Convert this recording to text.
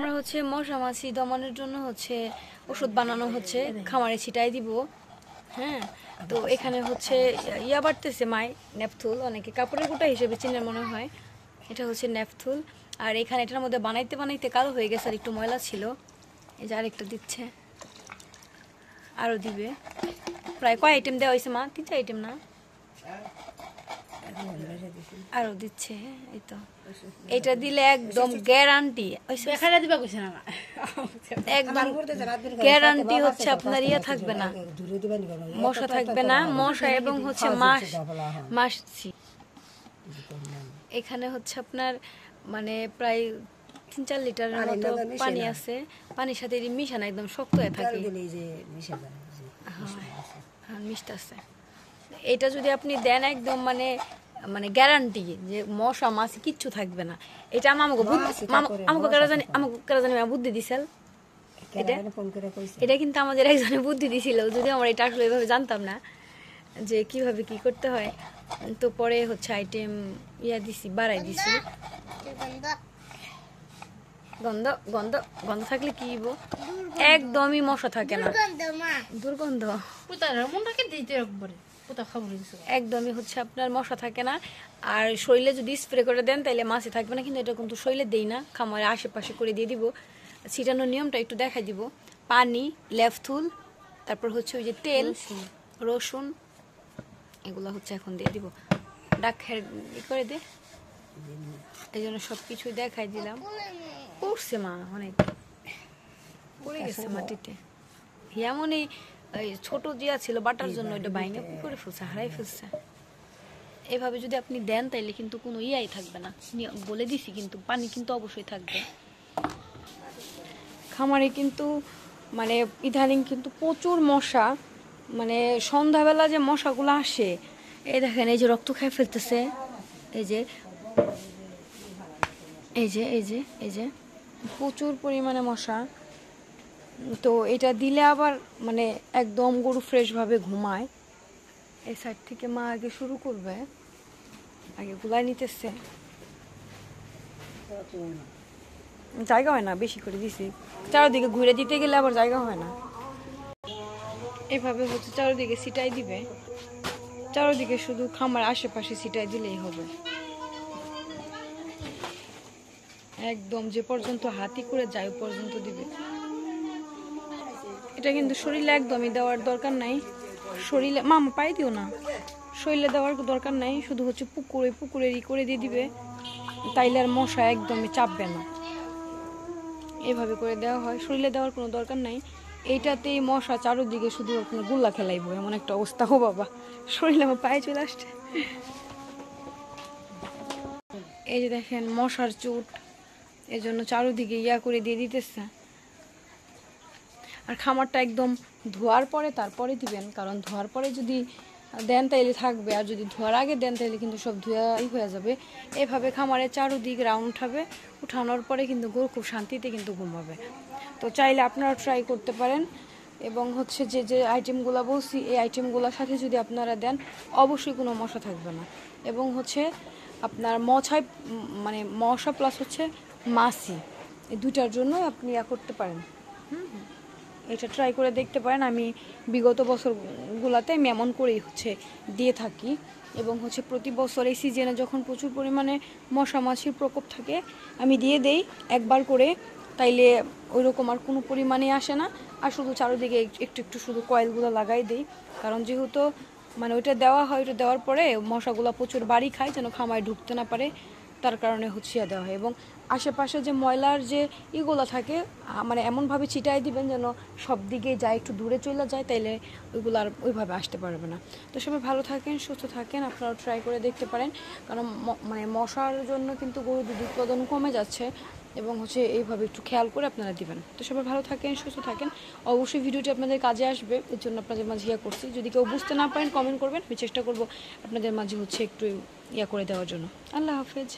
আমরা হচ্ছে মশা মাছি দমনের জন্য হচ্ছে ওষুধ বানানো হচ্ছে, খামারে ছিটাই দিব। হ্যাঁ, তো এখানে হচ্ছে ইয়া বাড়তেছে মাই নেপথুল, অনেকে কাপড়ের গোটা হিসেবে চিনে মনে হয়, এটা হচ্ছে নেপথুল। আর এখানে এটার মধ্যে বানাইতে বানাইতে কালো হয়ে গেছে, আর একটু ময়লা ছিল। এই যে আরেকটা দিচ্ছে, আরও দিবে। প্রায় কয় আইটেম দেওয়া হয়েছে মা? 3-4 আইটেম না? আরও দিচ্ছে। এই তো এটা দিলে একদম গ্যারান্টি, একদম গ্যারান্টি হচ্ছে আপনার ইয়ে থাকবে না, মশা থাকবে না, মশা এবং হচ্ছে মাছি। এখানে হচ্ছে আপনার মানে প্রায় 3-4 লিটারের মতো পানি আছে, পানির সাথে মিশানো একদম শক্ত হয়ে থাকে, হ্যাঁ মিষ্টি আছে। এটা যদি আপনি দেন একদম মানে মানে গ্যারান্টি যে মশা মাছি কিচ্ছু থাকবে না। এটা আমাকে বুদ্ধি দিছিল, এটা কিন্তু আমাদের একজনে বুদ্ধি দিছিল, যদি আমরা এটা আসলে এভাবে জানতাম না যে কিভাবে কি করতে হয়। তো পরে হচ্ছে আইটেম ইয়া দিছি, বাড়াই দিছি। গন্ধ গন্ধ গন্ধ থাকলে কি হইব? একদমই মশা থাকে না, দুর্গন্ধ, একদমই হচ্ছে আপনার মশা থাকে না। আর শরীরে যদি স্প্রে করে দেন তাহলে মাছি থাকবে না, কিন্তু এটা কিন্তু শরীরে দেই না, খামারে আশেপাশে করে দিয়ে দিব। ছিটানোর নিয়মটা একটু দেখাই দিব। পানি, লেফথুল, তারপর হচ্ছে ওই যে তেল, রসুন, এগুলো হচ্ছে এখন দিয়ে দিব। ডাক করে দে, এই জন্য সব কিছুই দেখাই দিলাম। পড়ছে মা, অনেক পড়ে গেছে মাটিতে। এমনই ছোট জিয়া ছিল বাটার জন্য, ওইটা বাইঙ্গা করে ফেলছে, হারাই ফেলছে। এভাবে যদি আপনি দেন তাইলে কিন্তু কোনো ইয়াই থাকবে না, বলে দিছি, কিন্তু পানি কিন্তু অবশ্যই থাকবে। খামারে কিন্তু মানে ইদানিং কিন্তু প্রচুর মশা, মানে সন্ধ্যাবেলা যে মশাগুলো আসে, এই দেখেন এই যে রক্ত খেয়ে ফেলতেছে, এই যে এই যে এই যে এই যে প্রচুর পরিমাণে মশা। তো এটা দিলে আবার মানে একদম গরু ফ্রেশভাবে ঘুমায়। এই সাইড থেকে মা আগে শুরু করবে, আগে গুলাই নিতেছে, জায়গা হয় না, বেশি করে দিছি। চারদিকে ঘুরে দিতে গেলে আবার জায়গা হয় না। এভাবে হচ্ছে চারদিকে ছিটাই দিবে, চারদিকে শুধু খামার আশেপাশে ছিটাই দিলেই হবে। একদম যে পর্যন্ত হাতি করে যায় পর্যন্ত দিবে। এটা কিন্তু শরীরে একদমই দেওয়ার দরকার নাই, শরীরে মামা পাই দিও না, শরীরে দেওয়ার দরকার নাই, শুধু হচ্ছে পুকুরে করে দিয়ে দিবে, তাইলে আর মশা একদমই চাপবে না। এভাবে করে দেওয়া হয়, শরীরে দেওয়ার কোনো দরকার নাই। এইটাতেই মশা চারোদিকে শুধু আপনার গুল্লা খেলাইবো, এমন একটা অবস্থা। হো বাবা, শরীরে আমার পায়ে চলে আসছে। এই যে দেখেন মশার চুট, এই জন্য চারোদিকে ইয়া করে দিয়ে দিতেছে। আর খামারটা একদম ধোয়ার পরে তারপরে দিবেন, কারণ ধোয়ার পরে যদি দেন তাইলে থাকবে, আর যদি ধোয়ার আগে দেন তাইলে কিন্তু সব ধোয়াই হয়ে যাবে। এভাবে খামারে চারোদিক রাউন্ড উঠাবে, উঠানোর পরে কিন্তু গরু খুব শান্তিতে কিন্তু ঘুমাবে। তো চাইলে আপনারা ট্রাই করতে পারেন। এবং হচ্ছে যে যে আইটেমগুলো বলছি, এই আইটেমগুলোর সাথে যদি আপনারা দেন অবশ্যই কোনো মশা থাকবে না। এবং হচ্ছে আপনার মানে মশা প্লাস হচ্ছে মাছি, এই দুইটার জন্য আপনি ইয়া করতে পারেন। এটা ট্রাই করে দেখতে পারেন। আমি বিগত বছরগুলোতে আমি এমন করেই হচ্ছে দিয়ে থাকি। এবং হচ্ছে প্রতি বছর এই সিজনে যখন প্রচুর পরিমাণে মশা মাছির প্রকোপ থাকে, আমি দিয়ে দেই একবার করে, তাইলে ওই রকম আর কোনো পরিমাণে আসে না। আর শুধু চারোদিকে একটু একটু শুধু কয়েলগুলো লাগাই দেই, কারণ যেহেতু মানে ওইটা দেওয়া হয়, ওইটা দেওয়ার পরে মশাগুলো প্রচুর বাড়ি খায়, যেন খামায় ঢুকতে না পারে, তার কারণে হচ্ছে দেওয়া হয়। এবং আশেপাশে যে ময়লার যে ইগুলো থাকে মানে এমনভাবে ছিটাই দিবেন যেন সব দিকে যায়, একটু দূরে চলে যায়, তাইলে ওইগুলো আর ওইভাবে আসতে পারবে না। তো সবাই ভালো থাকেন, সুস্থ থাকেন, আপনারাও ট্রাই করে দেখতে পারেন। কারণ মানে মশার জন্য কিন্তু গরুর দুধ উৎপাদন কমে যাচ্ছে, এবং হচ্ছে এইভাবে একটু খেয়াল করে আপনারা দিবেন। তো সবাই ভালো থাকেন, সুস্থ থাকেন। অবশ্যই ভিডিওটি আপনাদের কাজে আসবে, এর জন্য আপনাদের মাঝে ইয়া করছি। যদি কেউ বুঝতে না পারেন কমেন্ট করবেন, আমি চেষ্টা করব আপনাদের মাঝে হচ্ছে একটু ইয়া করে দেওয়ার জন্য। আল্লাহ হাফেজ।